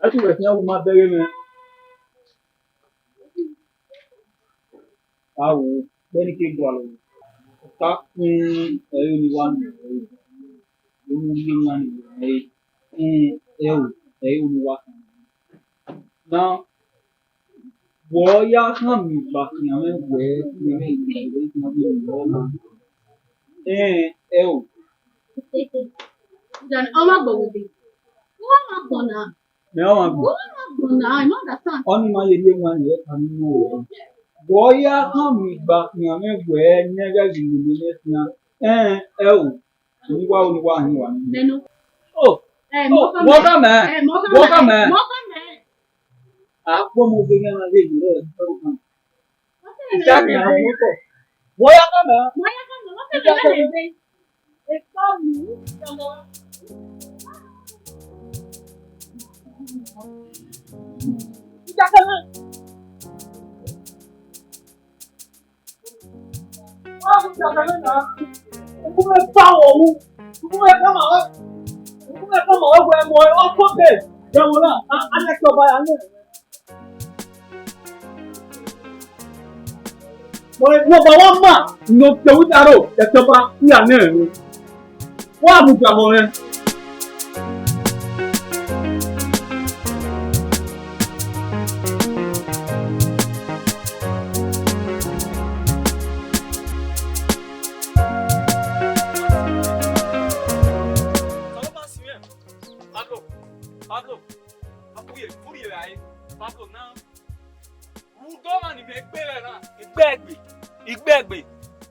Aku biasanya rumah dari mana? Tahu, dari Kigual. Tak ni, liwan, lumbungan, luwan. Na, boya kami bahkan yang Dan oma bodi. Oma bona. Memang. Bona, I know that sound. Oni mali dia mana kami mau. Boya kami bahkan yang nega zindunya. Luwan. Neno. Oh, moga man. Aku mau dengan lagi dulu. Jangan aku. Boya kami.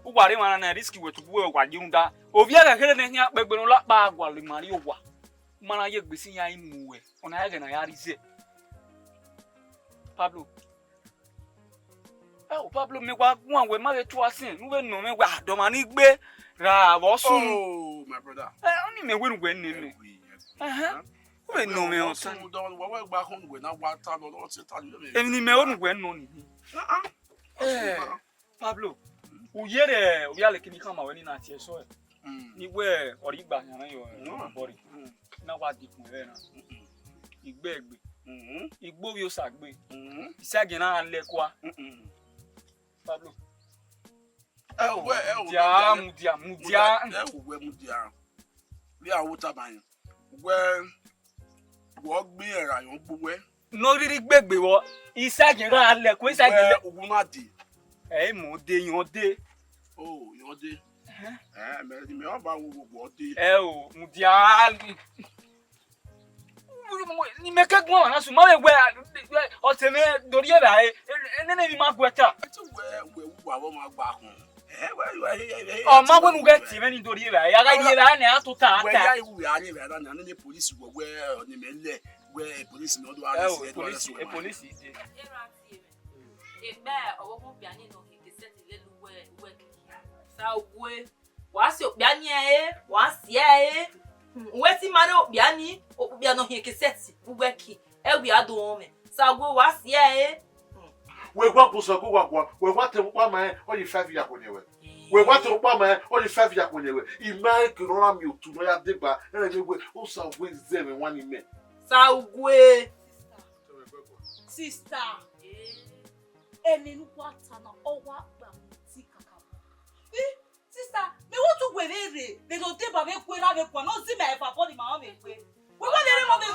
Uwadiae mana na riski wetu buwe wajunda. Ovia ga hele ne nya gbegbenu la ba agwali mari owa. Mana ye gbesi ya imuwe. Ona ya ga na ya rize. Pablo. Pablo me wa wan we ma be tu asin. Nu we no me wa do ma ni gbe ra bo sun. Oh, my brother. Oni me we nu we ni me. We no me on san. Wa gba home we na wa ta lo lo ti ta lu me. Emi ni me onu we no ni. Pablo. Uyere obiale kini kama weni na tie so e. Ni we origba yan yo bori. Na wa dikun e na. Igbe egbe. Igbo bi o sagbe. Isage na ale kwa. Pablo. Mudia. Mudia. Li awo taban. We wo gbin era yon gbowe. No riri gbegbe wo. Isage na ale kwa isage ogun ma di. Mo de yon de. Oh, yon de. Me on ba wo de. Mudia. Ni me ke gbon na su ma we o te me dori e ba ene mi ma gweta. We wa wo ma gba kun. Ma we nu get me ni dori e ba ya ga ni ba na to ta we ya iwu ya ni ba na ni police we ni me le we police no do arrest police de. Egbe owo kun biani no ke set ile luwe sa we wa si obiani wa si we ti mare obiani no ke set uweki wi ado me sa we wa si we gwa puso ko gwa we gwa te kwa ma o di 5 ya konyewe we gwa te kwa ma o di 5 ya konyewe ima ke no mi otu no ya degba ere mi we o sa we zeme wani me sa we sister eni nukwata na owa gba ti kaka. Sister, me want to werere. Me do te ba me kwera me kwa no si me fa body ma me kwe. We wa dere mo me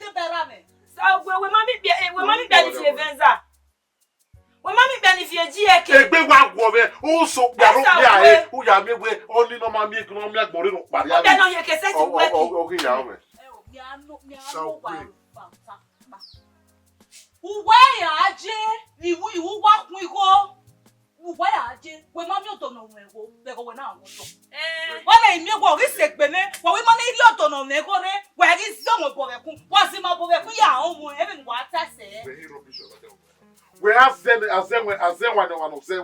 te bera me. Sa we mami bia ni fie venza. We mami bia ni fie ji eke. Egbe wa gwo me o so bia ro bia o ya me we oni no ma mi ku no mi agbore no pari ya. Bia no ye ke set we. O ki ya o me. Mi ano wa fa. UYI AJAYI iwu wa kun iko. no me go, they go now. What I knew what we said, Bene, what we money lot on me go there, where is some of Boveku, what's in my Boveku, ya, even what I say. We have them as them one of them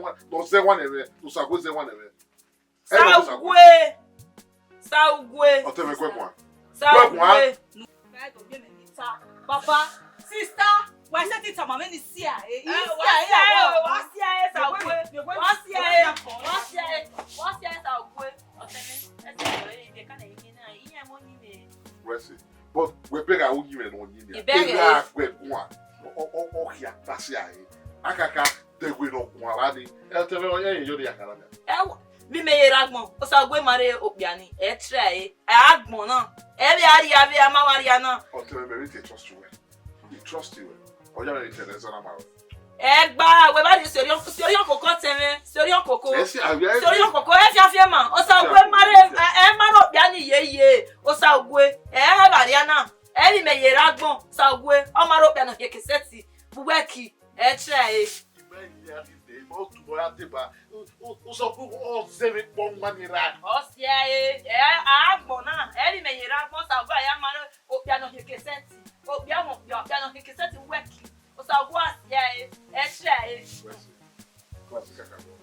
one, don't say one away, to suppose one away. Saugwe. I'll tell you a quick one. Saugwe. Papa, sister, why set it a man in the sea? But we beg our women on India. Oh, here, that's ya. Akaka, they will not want to. I'll tell you, you're the Academy. We may ragmo, o sa gwe mare obiani, try, agmo no. Every area Mariana. I'll tell you, they trust you. They trust you. Or you're in the zone about. Egba, we ba di sorion koko teme, sorion koko. Yes, sorion koko e fiafia man. O sa gwe mare mare obiani ye. O sa gwe Mariana. Every may ragmo, sa gwe o mare obiani ke keseti. Buweki, try. O só o zero bom maneira. Osia agbona, ele me ira mo sa gwa ya mara obiano hekesenti. Obiano hekesenti weki. O sa gwa asia try. Classic acabou.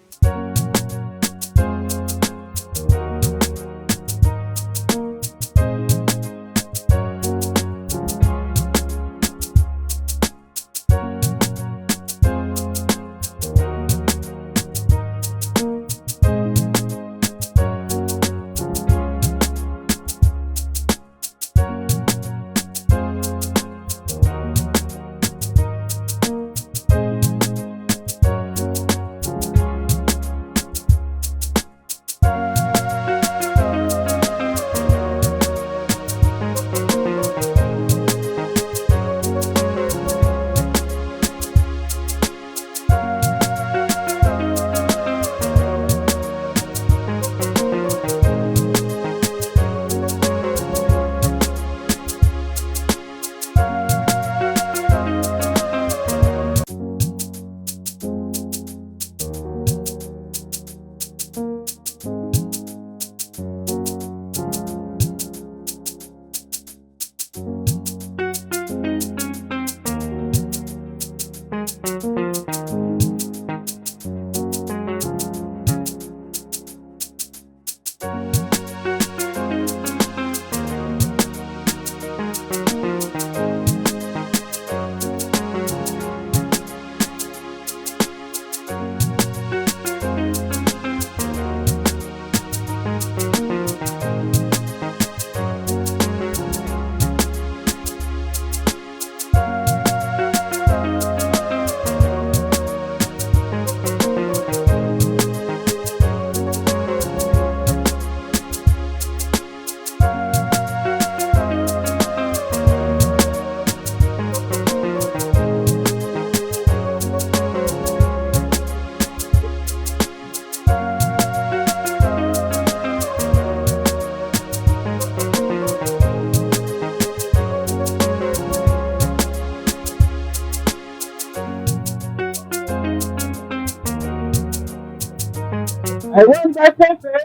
I want that paper. I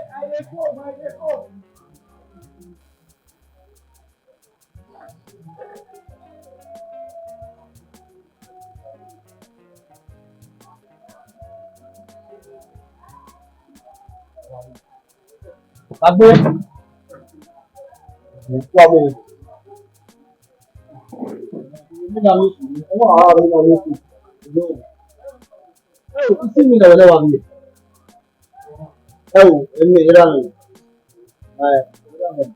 go. Agbe. Oh, ini Iran. Iran.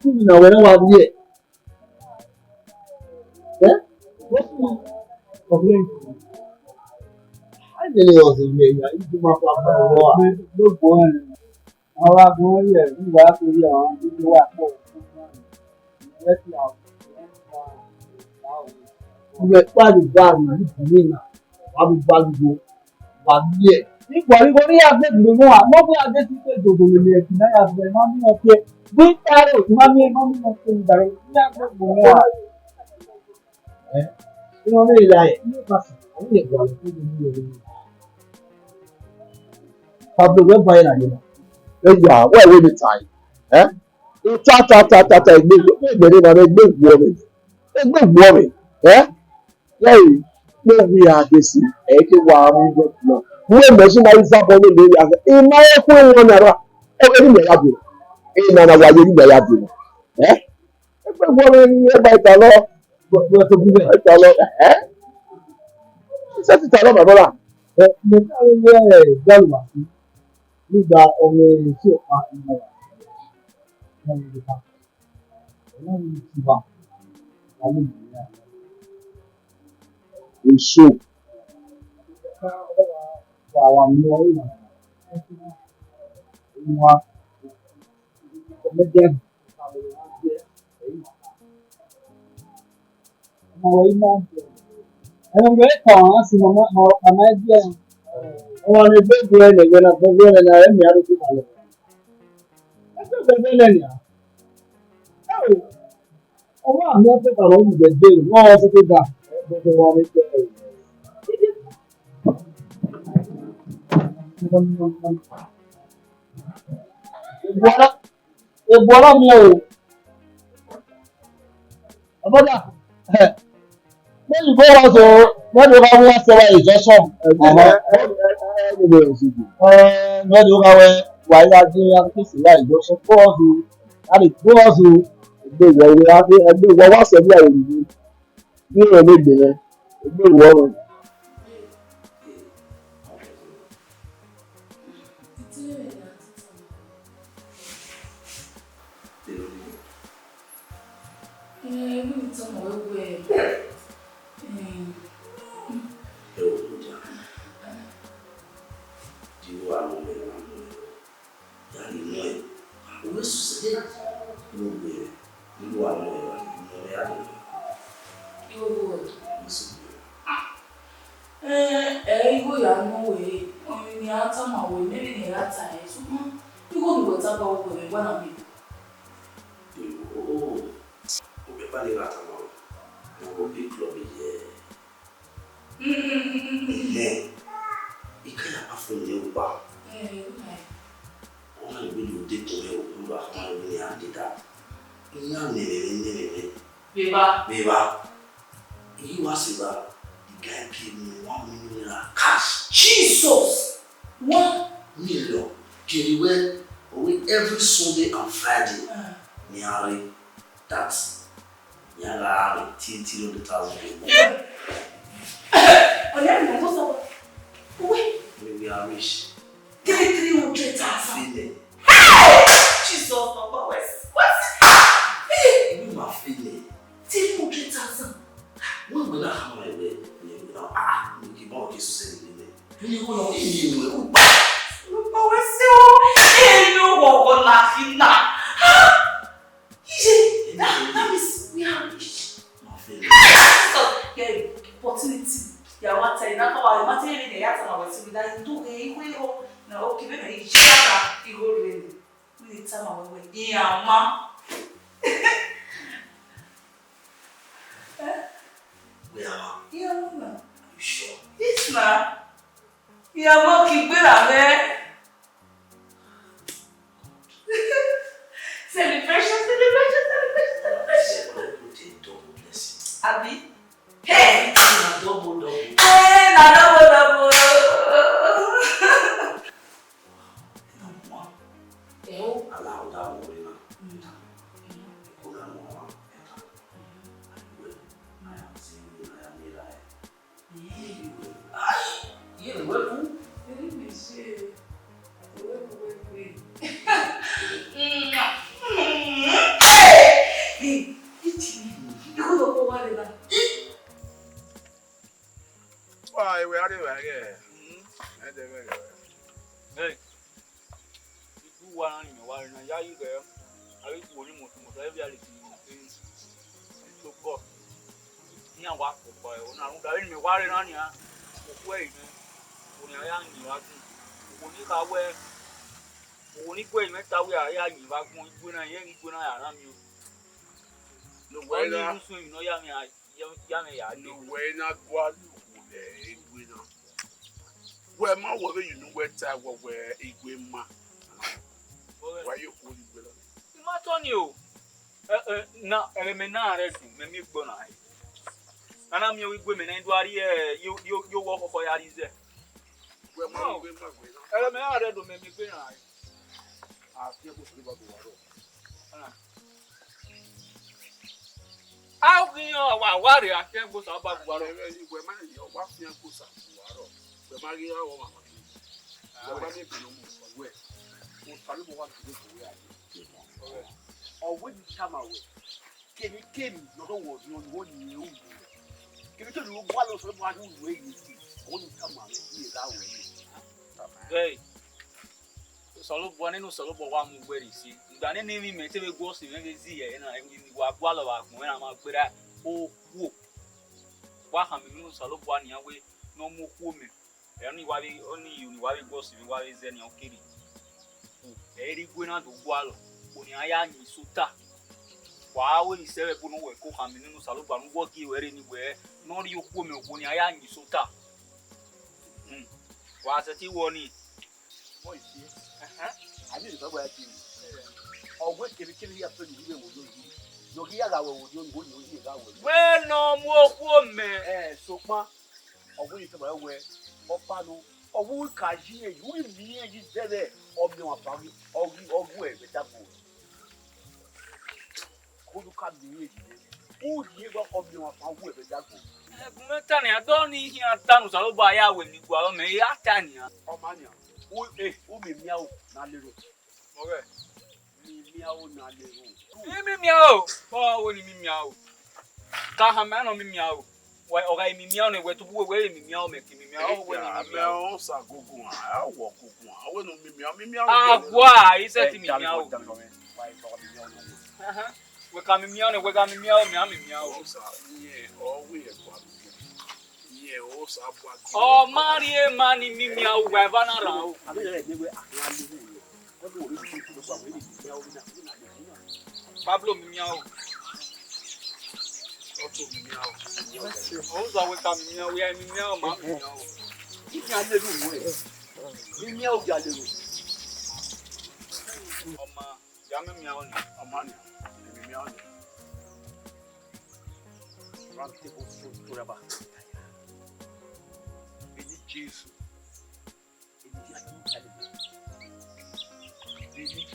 Ini namanya apa dia? Problem. Ada ni orang sebenarnya itu macam apa? Bukan. Awak boleh ni buat tu dia, itu buat tu. Buat pagi bagi ni na, bagi bagi. Ni kuali ada dulu mau ada kita dulu ni kita ada mami okey. Bicara mami okey dari ni ada dulu. Ini ni lah. Ini pas. Ini kuali tu ni. Pablo, where buy na you? Yeah, where will it tie? Eh? Ta, egbe woman. Eh? Yeah, no, we are this. Eke wa mi go no. We mo so na isa bo no le ya. E ma e ko won na ra. E ni me ya bi. E na wa ye ni me ya bi. Eh? Egbe woman e ba ita lo. Go to be there. Ita lo. Eh? Se ti ta lo baba. Mo ta we Jalwa. Nígbà ọmọ tí ò pa ìmọ̀ rẹ̀ lẹ́yìn ìgbà ọlọ́run ti wà láyé ìgbéyà. Èso. Ká ọlọ́wà wà wà ní ọwọ́ ìwà ìwà ọmọdé àwọn ìwà jẹ́ ẹ̀yìn ọ̀tá. Ọmọ wọ̀nyí máa ń jẹ ẹnu gbé kàn án sí màmá ẹgbẹ́ ọmọ ní gbẹ́gbẹ́ ẹ̀ lẹ́gbẹ́ náà gbẹ́gbẹ́ ẹ̀ náà ẹ̀mí àdókò kalẹ̀. Ẹgbẹ́ gbẹ́gbẹ́ lẹ́nu à. Ọmọ àmì ọ̀pẹ̀ kan ló ń gbẹ̀gbẹ́ yìí wọ́n wọ́n sọ́kè gbà gbogbo wọn ní pẹ́ ẹ̀. Ebu ọlá mi o. Ọbọ̀dà lẹ́yìn bó wá sọ lẹ́yìn bá wá sọ wá ìjọsọ̀ lẹ́yìn bá wá yá dé akéṣì wá ìjọsọ̀ bọ́ọ̀sù láti bọ́ọ̀sù ẹgbẹ́ ìwọ wá sẹ́bí àwọn òyìnbó ní ìrọ̀lẹ́gbẹ̀ yẹn ẹgbẹ́ ìwọ rẹ̀. Beba, he was the guy gave me $1 million cash. Jesus! 1 million. Can you wait every Sunday and Friday? Nyari, that's Nyara, $1,000. We are rich. 300,000. Jesus, Papa, what? You are feeling 300,000. When will I have my way? You keep on kissing me. You will not eat me. Papa, we're still. You won't laugh now. That means we are rich. My feeling. Yeah, opportunity. Yeah, what I know about material in the yard, and I was with do a no, okay, when I shut you go really. We need time away. Yeah, ma. Where am I? Yeah, ma. Are you sure? Yes, ma. Yeah, ma, keep it up there. Celebration. Double blessing. Abby? Hey! Double. Hey, double. Allow that one now. Where my whatever you know where time where a grandma. Why you holding below? Ma Tonio. Na elemena redu me mi gbo na. Ana mi o igwe me na ndu ari you work for ya rize. Where my grandma Elemena redu me mi gbe na. I feel go to go. How can you worry? I can't go to about Where man your wife here goes up to Waro. Where my dear woman. Where my people move away. Who follow what to do where or when you come away. Can you came not always no one you can you tell you what of one who way you see when you come away is that way. Hey. Solo bwane no solo bo wa mu gberi si ndane ni mi me te be go si me zi ye na wa gwa lo wa kun na ma gbera o ku wa ha mi no solo bwane ya we no mu ku me e ni wa bi oni yu ni wa bi go si mi wa bi ze ni o kiri e ri gwe na do gwa lo oni aya ni suta wa we ni se be bu no we ko ha mi no solo bwane wo ki we re ni we no ri o ku me oni aya ni suta wa se ti wo ni Boy, see, I need to go back to you. Or what can you kill here? No, here I will do what you hear. Well, no more woman. So, ma, or wait a way, or Pano, or who can hear you will be a dead or no family, or we all go with that boy. Who can be who you got of your family with that boy? I don't need here a ton of Salobaya when you go on me, Tanya. Oh, mania. Who be meow, not little. Okay. Meow, not little. Me meow. Oh, when you meow. Tahaman on me meow. Why, okay, me meow, where to go away, me meow, making me meow. I will walk. I will not be meow. Ah, why? He said to me meow. We're coming meow, we're coming meow, meow. Yeah, all we have. Oh, Marie, money, me meow, we're van around. Pablo meow. Also, we come meow, we are meow, mammy. Jesus.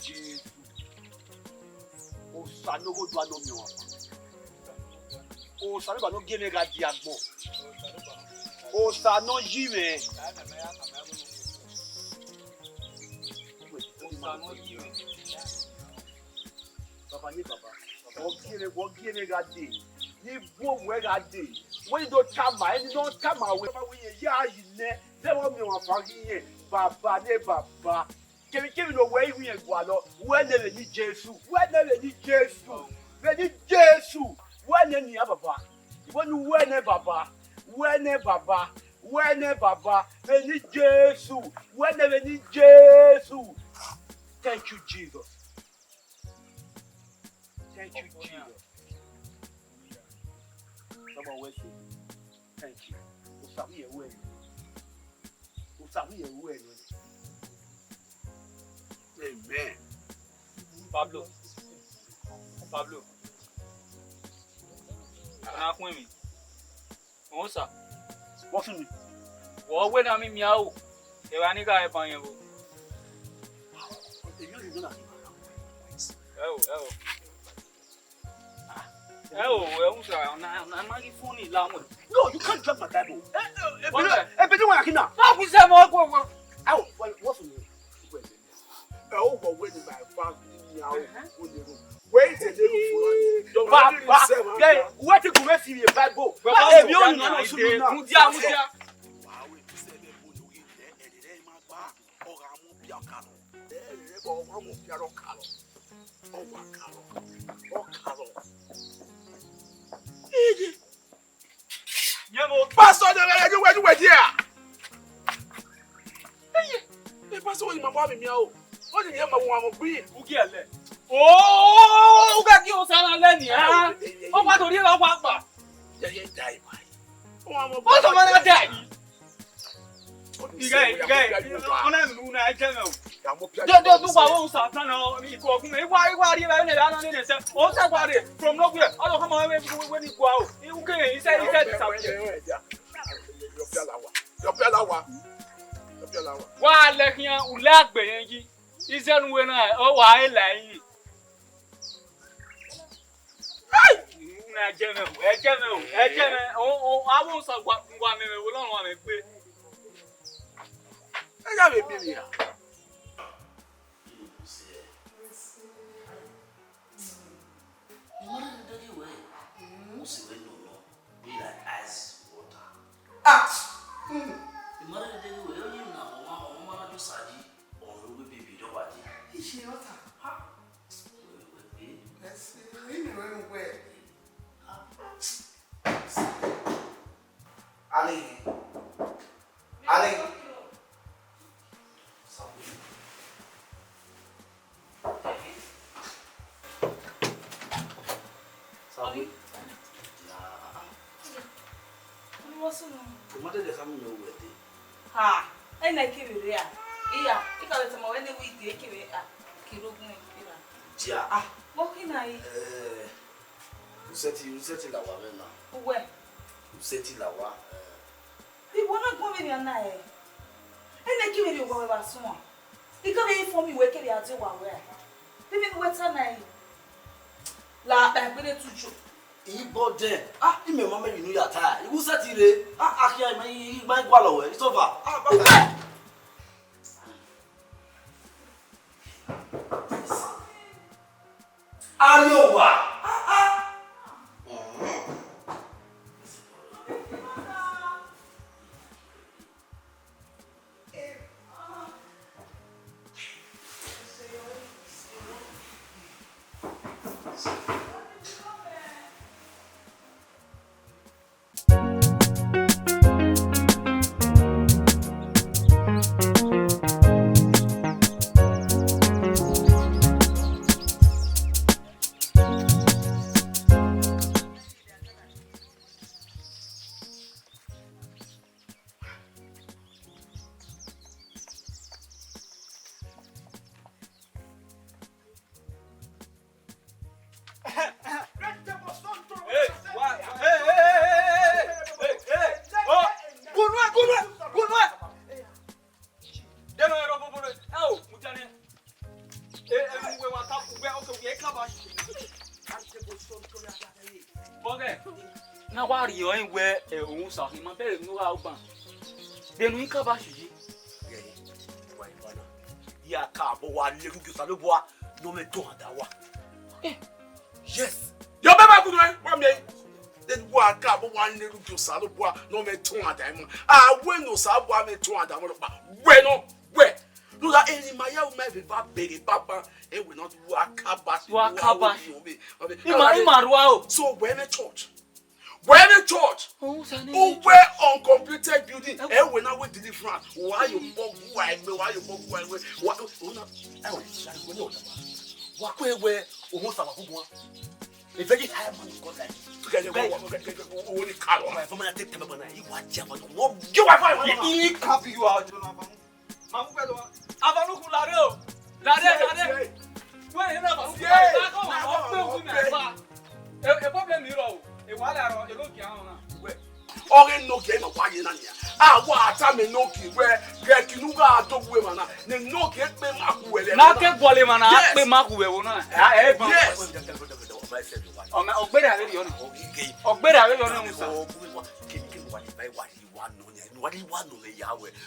Jesus. O sanogo do anomio. O sanogo no gene ga diagbo. O sano jime. Papa ni papa. O gene ga di. Ni bo we ga di. When you don't come, and you don't come away. When you are in there, won't be one for here. Baba, ne Baba. Can you give me away? We ain't going to when they need Jesus. When they need Jesus. They need Jesus. When they need Baba. When you when Baba. When Baba. When Baba. They need Jesus. When they need Jesus. Thank you, Jesus. Thank you, Jesus. Thank you. Amen. Pablo. Now, women. What's up? What's in it? Well, when I'm in meow, if I need a buy you. I'm not funny. No, you can't drop my Bible. Wait a little what you go see a Bible? Pastor, you were here. Hey, Pastor, my mommy, meow. What did you have one breed? Who get it? Oh, who got you, son? Oh, what do you know about? Die, what's the matter, Daddy? Ona nuna ejeme o. Do wa won sa plan o iko ogun e wa ri ba ne ba na ne se. O sa gwa re from nowhere. O come on we ni gwa o. Iwu ke yin se disappear. Your pelawa. Wa le kian ule agbe yen yi. Isenu we na o wa e la yin. Ejeme o awon sa gwa me wo lorun wa me pe. Eja be bi ya. Useti la wa mena. Uwe. Useti la wa. Ibo na gbo me na e. Ene ki me ri wo ba so. Ika be inform me we ke ya je wa we. Bibi we ta na e. La ba gbe tuju. Ibo de. Ime mama you know your tire. You useti re. Akia my gwa lo we. It's over. Baba. Ayowa. Na wa ri o we ohun sa ni ma bere nu wa ogban. Denu ika ba shiji. Ya ka bo wa le rugu sa lo bo wa no me to anda wa. Yes. Yo baba ku wa me. Den bo aka bo wa le rugu sa lo bo no me to anda mo. We no sa bo me to anda mo pa. We no we. No that any my ya me be ba bere papa e we not aka ba. Ima ruwa o. So we me church. When a church, who were on completed building, and when I went to the front, why you bog why what where almost a who a very high money got like only car on my family. Take them on you watch you are copy you out. Ore no ke no kwa yina nia awa ata me no ki we ke kinu ga to we mana ne no ke pe maku we le na ke bole mana pe maku we wo na e ba o me ogbere ave yo ni ogbere ave yo ni musa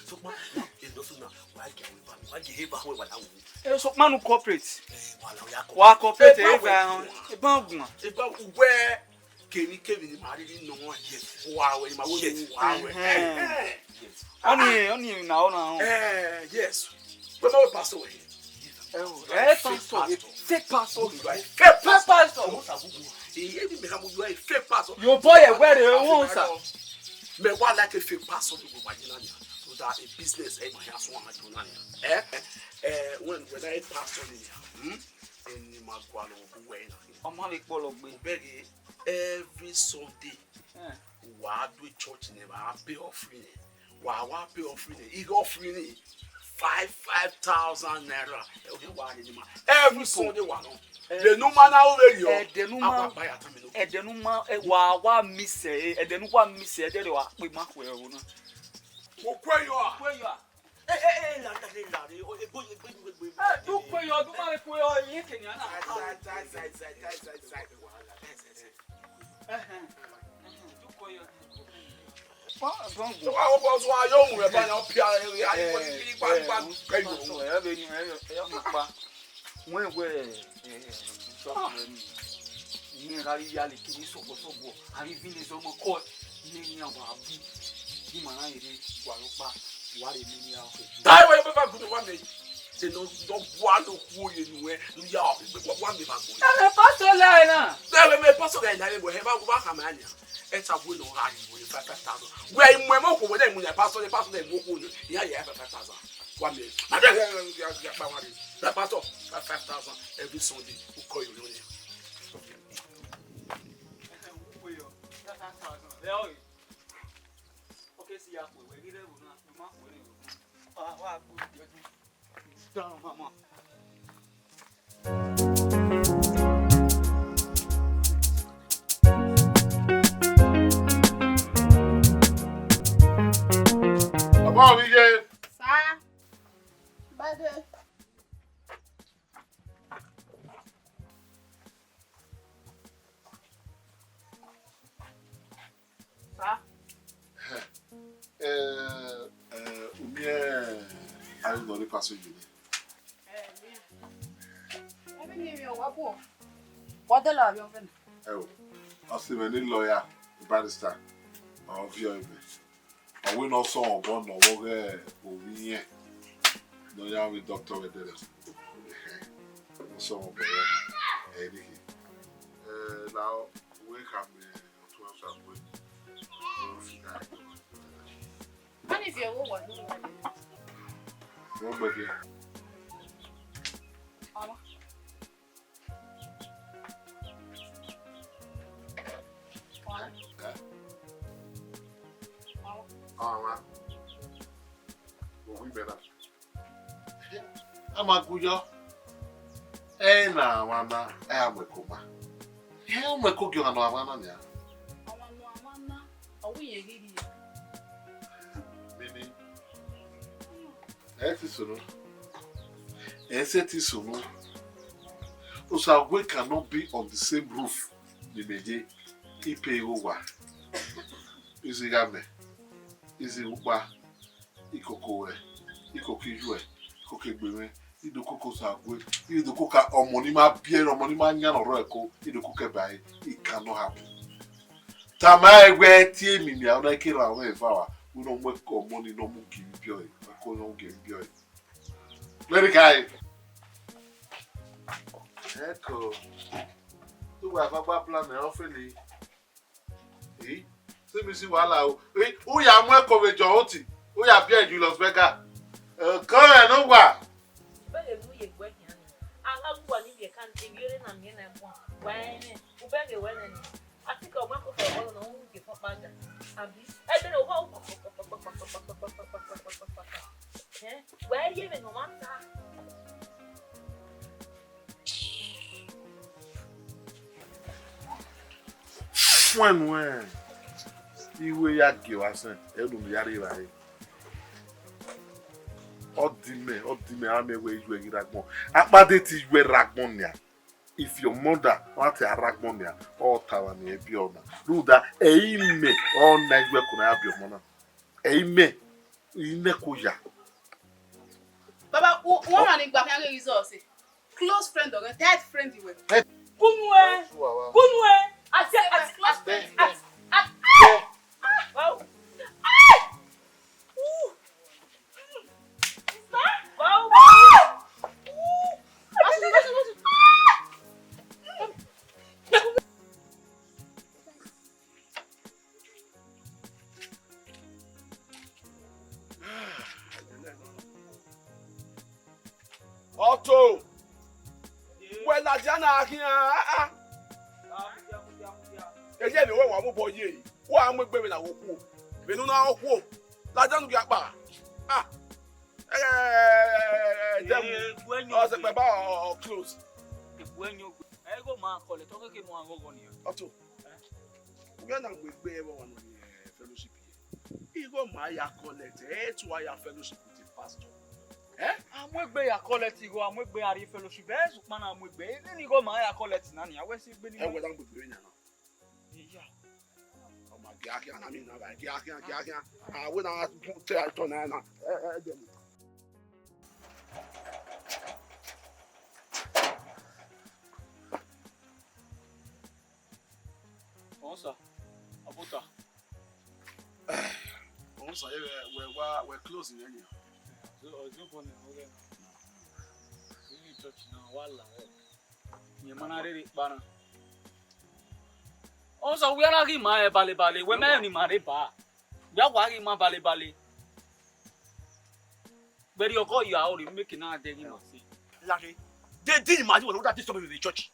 so ma e no so na wa ge ba we wala wo e so manu corporate wa corporate e ba ogun e ba we Kevin ni mari no one yes. Wow, my Only now. Yes. But no pastor. Fake pastor. Your boy where you want sir. Me wa like a fake pastor to go so that a business my house one when I pastor in my every Sunday, we do church never pay offering. Wa pay offering. He offering 5,000 naira. Every Sunday one. The no man over here. Edenuma wa miss edenuma miss ede wa pe ma ko e wo na. Wo kwe yo. La. Du ko yo du ma ko yo yin kenya na. Du ko yo. It's a window with 5,000. Where you went over them when I passed on the pastor, they walk on you. Yeah, 5,000. 1 minute. The pastor, 5,000 every Sunday. Who call you? Okay, see, we need to Come on, Miguel. Sir. Bade. Are you the person you need? What the love you friend? Oh, I see many lawyer, the barrister, of your I will not saw one or we no ya with doctor with the so now we can be 12 And if you go nobody. Amaguyo. Na wana amekoma. Umekogyo na wana nya. Wana. Owiye gidi. Nini. Eti sunu. We cannot be on the same roof. Nimeje ipe uwa. Izigame. Izi upa. Ikokowe. Ikokijue. Ikokegbewe. Idokoko sagwe. Idokoka omonima biere omonima nya noro eko. Idokoke bai. It cannot happen. Tama egbe tie mi ni awon ekira awon efawa. We don't work on money no mu give bio. We call no give bio. Very guy. Eko. Tu wa baba plan e ofeli. Se mi si wala o. O ya mu eko wejo oti. O ya bia Julius Berger. Come no wa. Bele mu ye gwa hian. Ala gwa ni ye kan ti yere na me na gwa. Wa ni. U bele we na ni. Atika o ma ko fe o no hu ke fa paga. Abi. E bele o ho. Where you even want that? When iwe ya giwasen edum yari rai. Odime amewe iwe giragbon. Apade ti iwe ragbon nia. If your mother want to ragbon nia, all tawa ni ebi ona. Ruda eime all na iwe kuna abi omona. Eime inekoya. Baba, one man in Bakan results. Close friend or a tight friend you were. Kunwe. I said as close friend. Wow. Otto. Well, I don't know. Eje mi we wa mo boye. Wa mo gbe mi na wo ku. Me nu na wo ku. La don't get back. Ah. Them. Oh, the baba close. When you go man call it, okay, more go on here. Otto. We are not with everyone on the fellowship here. You go my collect. To why fellowship with the pastor. I'm with Bay, I call it, go, I'm with Bay, fellowship, man, I'm with Bay, then you go my collect, Nani, I was beginning. I went on with Benin. Yeah. Oh my God, I mean, I would not tell Tonana. Onsa, Abuta. Onsa, we're closing anyhow. So, you want to go church now, wala. You man are ready, Bana. Also, we are not in my bali, we may only marry bar. We are walking my bali. But you go, you are already making a day. Larry, they didn't imagine what this with the church.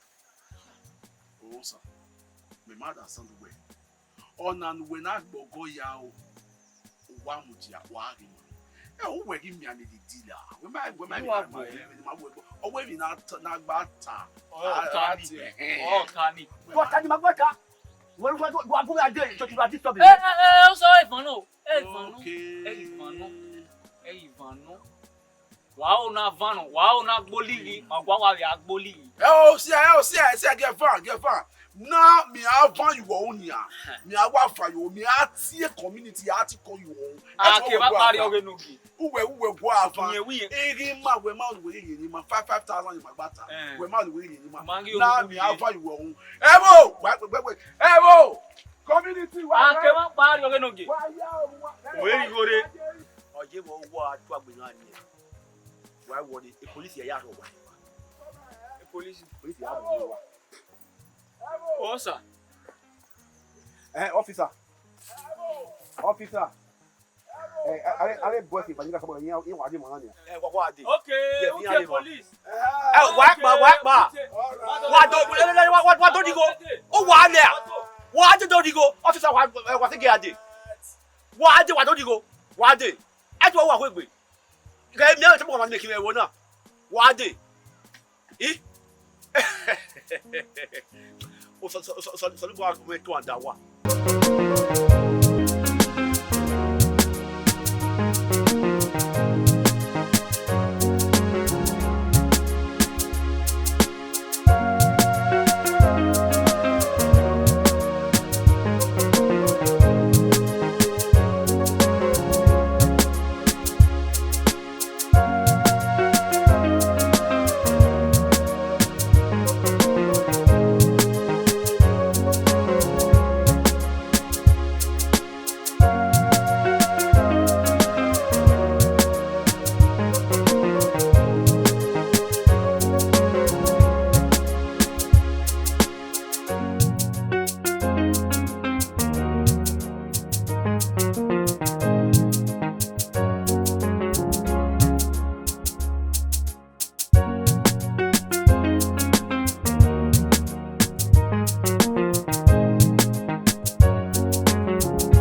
Onsa, my mother sent away. On and when I go yao, one with your wagging. Oh, we're giving me a dealer. We might or when not bata. Oh, Tani. What can you make? What are doing? So you are disturbing. Sorry, Vano. Vano. Wow, na Vano. Wow, na Boligi. Magwawa ya Boligi. Oh, see, get van. Now, me have van you own ya. Me have for you. Me have see community article you own. Okay, what are you going to do? Who go afan? Eri ma we ma we yin ma 5,000 in my bata. We ma we yin ma. Now me have for you own. Evo, wait. Evo. Community wa. Okay, what are you going to do? Where you go there? Oh, you go wa to agbena ni. Why would the police here ya ro wa? The police ya ro wa. Oh, sir. Officer. I boss if I come on here in Wadi Money. Okay, police. What don't you go? Oh, what there? What don't you go? Officer, what again? What don't you go? What day? At what will be? Get me to come and make him a winner. What day? Oh, so go out to that one.